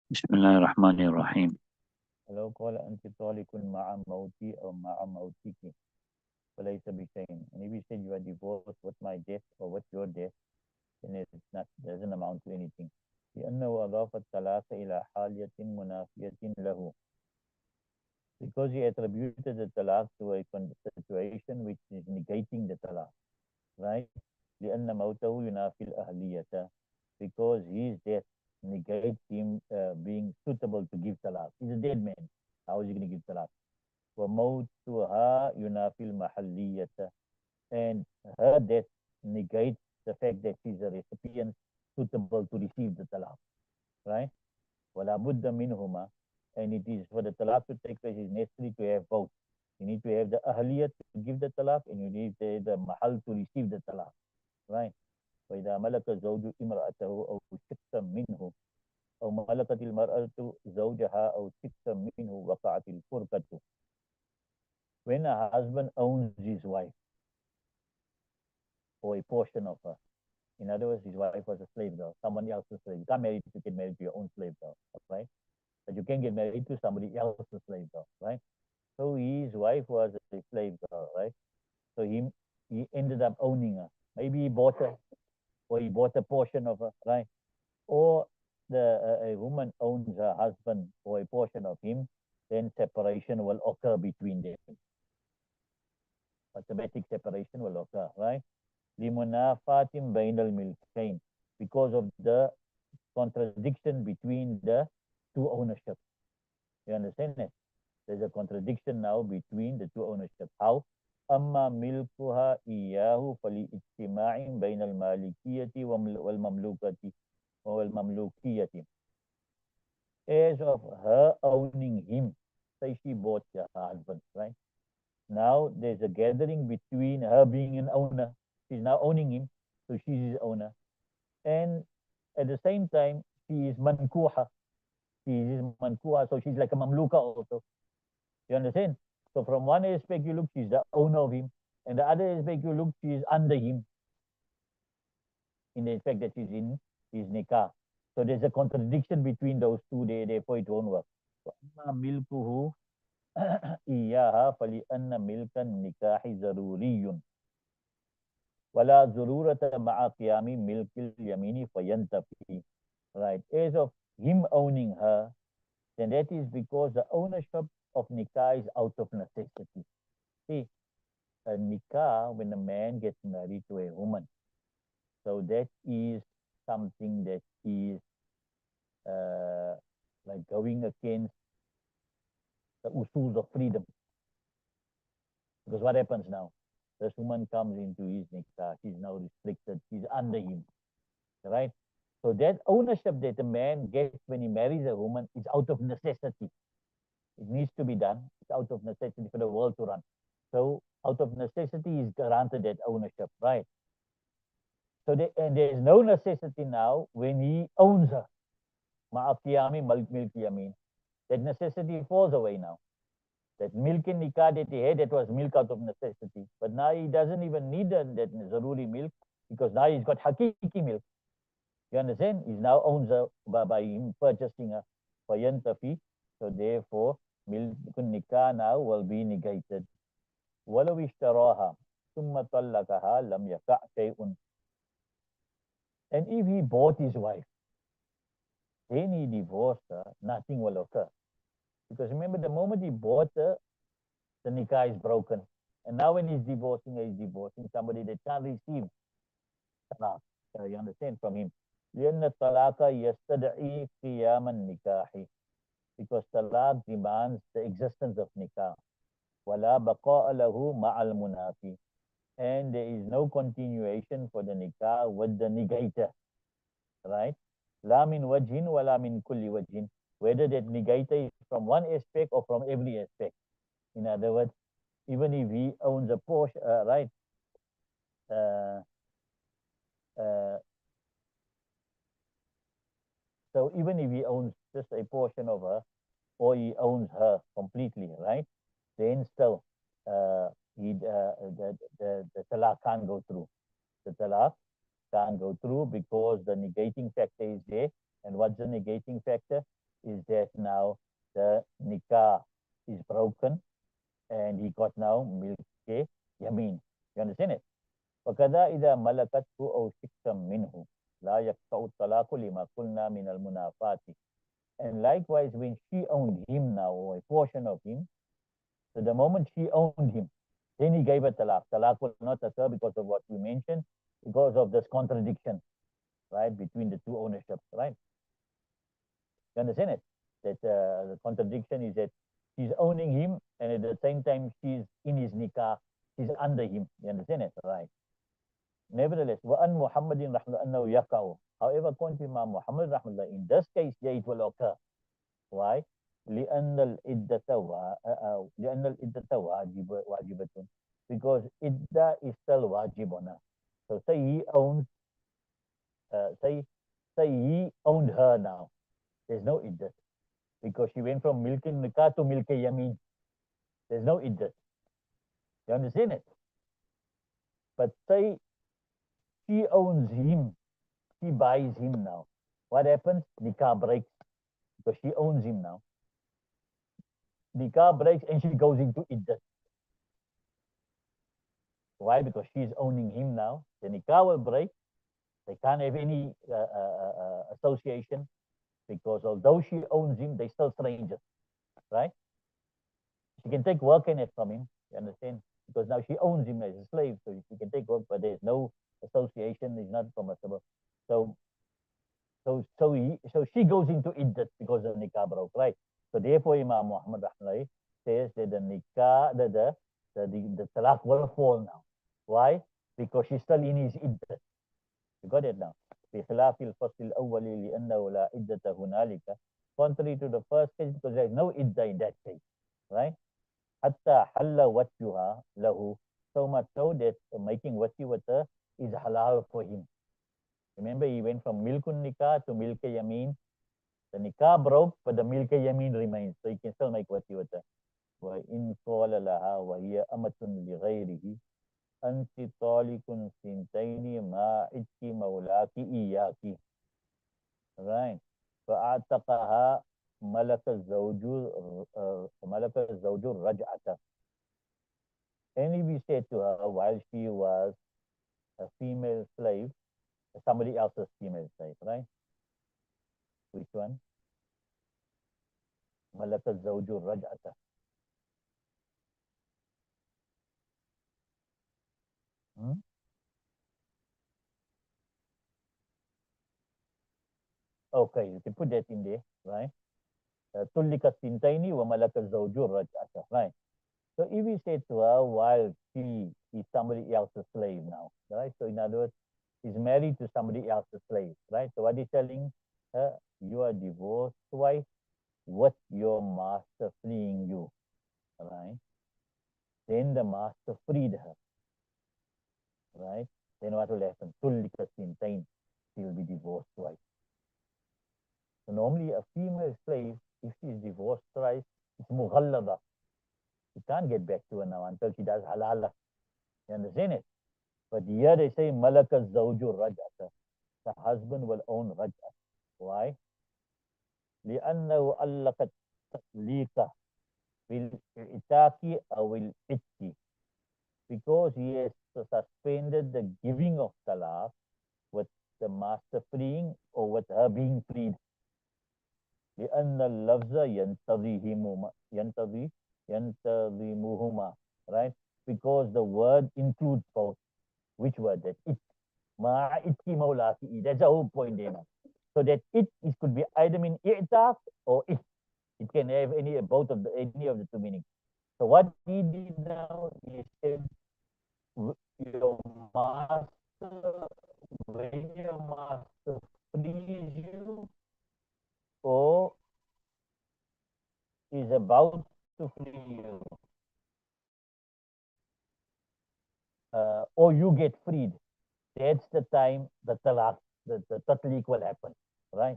بسم الله الرحمن الرحيم. لو قال أنت طالق مع موتي أو مع موتك فليس بشيء. And if you said you are divorced with my death or with your death, then it's not, doesn't amount to anything. لأنه أضاف الطلاق إلى حالة منافية له. Because he attributed the talaq to a situation which is negating the talaq, right? لأن موته ينافي الأهلية. Because his death negates him being suitable to give talaq. He's a dead man. How is he going to give talaq? وموتها ينافي المحلية, and her death negates the fact that she's a recipient suitable to receive the talaq, right? ولا بد منهما, and it is for the talaq to take place is necessary to have both. You need to have the ahliyat to give the talaq, and you need the mahal to receive the talaq, right? وإذا ملك الزوج امرأته أو شقا منه أو ملكت المرأة زوجها أو شقا منه وقعت الفرقة. When a husband owns his wife or a portion of her, in other words, his wife was a slave girl, someone else's slave. You can't marry to get married to your own slave girl, right? But you can get married to somebody else's slave girl, right? So his wife was a slave girl, right? So he ended up owning her. Maybe he bought her, or he bought a portion of her, right? Or a woman owns her husband or a portion of him, then separation will occur between them. Automatic separation will occur, right? لِمُنَافَاتٍ بَيْنَ الْمِلْكَيْنِ, because of the contradiction between the two ownerships. You understand that? There's a contradiction now between the two ownerships. How? أما ملكها إياه فلاجتماع بين المالكية والمملوكة والمملوكية. As of her owning him, say she bought her husband, right? Now there's a gathering between her being an owner. She's now owning him, so she's his owner. And at the same time, she is mankuha. She is mankuha, so she's like a mamluka also. You understand? So from one aspect you look, she's the owner of him. And the other aspect you look, she is under him in the fact that she's in his nikah. So there's a contradiction between those two, therefore it won't work. ملكه إياها فلأن ملك النكاح ضروري ولا ضرورة مع قيام ملك اليمين فينتفي. Right. As of him owning her, then that is because the ownership of nikah is out of necessity. See, a nikah, when a man gets married to a woman, so that is something that is uh, like going against the usuls of freedom. Because what happens now? This woman comes into his nikah, she's now restricted, she's under him, right? So that ownership that a man gets when he marries a woman is out of necessity. It needs to be done. It's out of necessity for the world to run. So out of necessity is granted that ownership, right? So and there is no necessity now when he owns her. Ma'afiyami milk yamin. That necessity falls away now. That milk in nikah that he had, that was milk out of necessity. But now he doesn't even need that zaruri milk because now he's got hakiki milk. You understand? He now owns her by him purchasing her for yantafi. So therefore, milk nikah now will be negated. ولو اشتراها ثم طلقها لم يقع شيء. And if he bought his wife, then he divorced her, nothing will occur. Because remember, the moment he bought her, the nikah is broken. And now when he's divorcing somebody that can't receive talaq. You understand from him? لأن الطلاق يستدعي قيام النكاح, because talaq demands the existence of nikah. ولا بقاء له مع المنافي, and there is no continuation for the nikah with the negator, right? لا من وجه ولا من كل وجه, whether that negator is from one aspect or from every aspect. In other words, even if he owns a portion, right? Uh, uh, so even if he owns just a portion of her, or he owns her completely, right? Then still, the talaq can't go through. The talaq can't go through because the negating factor is there. And what's the negating factor? is that now the nikah is broken and he got now milke yamin. You understand it? وكذا إذا ملكته أو شكا منه لا يقطع الطلاق لما قلنا من المنافات. And likewise, when she owned him now, or a portion of him, so the moment she owned him, then he gave her talaq. Talaq will not occur because of what we mentioned, because of this contradiction, right, between the two ownerships, right? You understand it? That the contradiction is that she's owning him, and at the same time she's in his nikah, she's under him. You understand it? Right. Nevertheless, وَأَنْ مُحَمَّدٍ رَحْمَةً أَنَّهُ يَقَعُ. However, according to Imam Muhammad rahmatullah, in this case, yeah, it will occur. Why? لأن الإدة واجبة, because idda is still wajib on her. So say he owns, say he owned her now. There's no iddat because she went from milk nikah to milk yamin. There's no iddat. You understand it? But say she owns him, she buys him now. What happens? Nikah breaks because she owns him now. Nikah breaks and she goes into iddat. Why? Because she's owning him now. The nikah will break. They can't have any association because although she owns him, they still strangers, right? She can take work in it from him. You understand? Because now she owns him as a slave, so she can take work, but there's no association. It's not permissible. So she goes into iddat because the nikah broke, right? So therefore, Imam Muhammad rahmatullahi says that the nikah, the talaq will fall now. Why? Because she's still in his iddat. You got it now. بخلاف الفصل الأول لأنه لا عدة هنالك. Contrary to the first case, because there is no idda in that case, right? حتى حل وجهها له, so much so that making wati with her is halal for him. Remember, he went from milkun nikah to milk yamin. The nikah broke, but the milk yamin remains, so he can still make wati with her. وإن قال لها وهي أمة لغيره أنت طالق سنتين ما عدت مولاك إياك. Right. فأعتقها ملك الزوج الرجعة. And if we said to her while she was a female slave, somebody else's female slave, right? Which one? ملك الزوج الرجعة. Hmm? Okay, you can put that in there, right? تلك السنتين وملك الزوج الرجعة, right? So if we say to her while she is somebody else's slave now, right? So in other words, he's married to somebody else's slave, right? So what he's telling her, you are divorced wife with your master freeing you, right? Then the master freed her, right? Then what will happen? She will be divorced wife. So normally a female slave, if she is divorced twice, it's mughallada. You can't get back to her now until she does halala. You understand it? But here they say malaka zawju raj'ata. The husband will own raj'at. Why? لأنه علق التطليق بالإتاك أو الإتك. Because he has suspended the giving of talaq with the master freeing or with her being freed. لأن اللفظ ينتظمهما, right? Because the word includes both. Which word? That it. Ma itki maulaki. That's the whole point there. So that it could be either mean i'taq or it. It can have any of the two meanings. So what he did now, he said, your master, when your master frees you or is about to free you, or you get freed, that's the time the talaq, the tatliq will happen, right?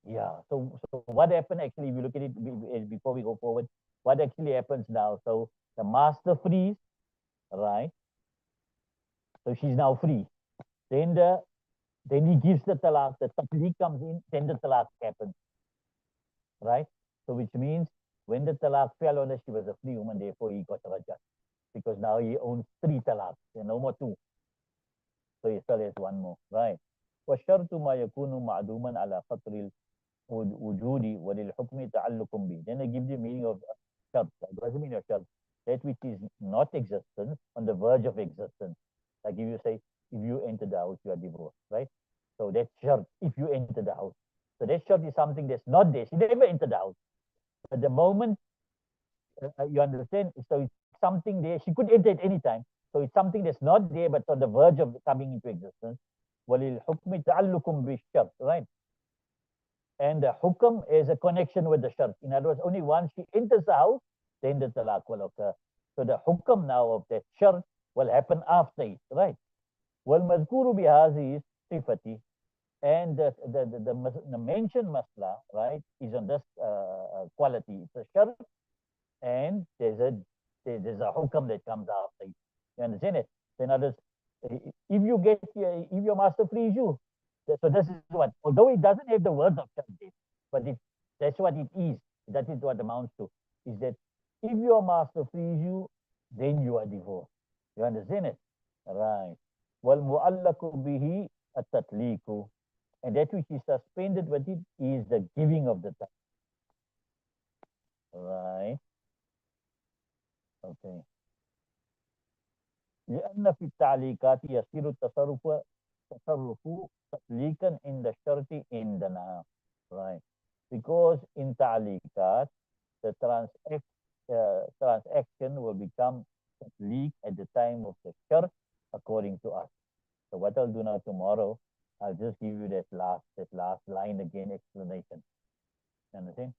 Yeah. So what happened actually, if you look at it before we go forward, what actually happens now? So the master frees, right? So she's now free. Then Then he gives the talaq, the tatliq comes in, then the talaq happens, right? So which means when the talaq fell on her, she was a free woman, therefore he got rajat. Because now he owns 3 talaq, no more 2. So he still has 1 more, right? والشرط ما يكون معدوما على قطر الوجود وللحكم تعلق به. Then I give the meaning of shart. What does the meaning of shart? That which is not existence, on the verge of existence. Like if you say, if you enter the house, you are divorced, right? So that's shart, if you enter the house. So that shart is something that's not there. She never entered the house. At the moment, you understand? So it's something there. She could enter at any time. So it's something that's not there, but on the verge of coming into existence. وَلِلْحُكْمِ تَعَلُّقٌ بِالشَّرْطِ, right? And the hukam is a connection with the shart. In other words, only once she enters the house, then the talaq will occur. So the hukam now of that shart will happen after it, right? وَالْمَذْكُورُ بِهَذِهِ صِفَةِ. And the mentioned masla, right, is on this quality. It's a shart, and there's a hukam that comes after it. You understand it? So in others, if you get if your master frees you, so this is what, although it doesn't have the words of shahid, but that's what it is. That is what amounts to, is that if your master frees you, then you are divorced. You understand it? Right. Wal mu'allaku bihi at-tatliqu. And that which is suspended with it is the giving of the time. Right. Okay. لأن في التعليقات يصير تصرف تطليقا عند الشرط عندنا, right? Because in تعليقات the transaction will become tatliq at the time of the shart according to us. So what I'll do now tomorrow, I'll just give you that last line again, explanation. Understand?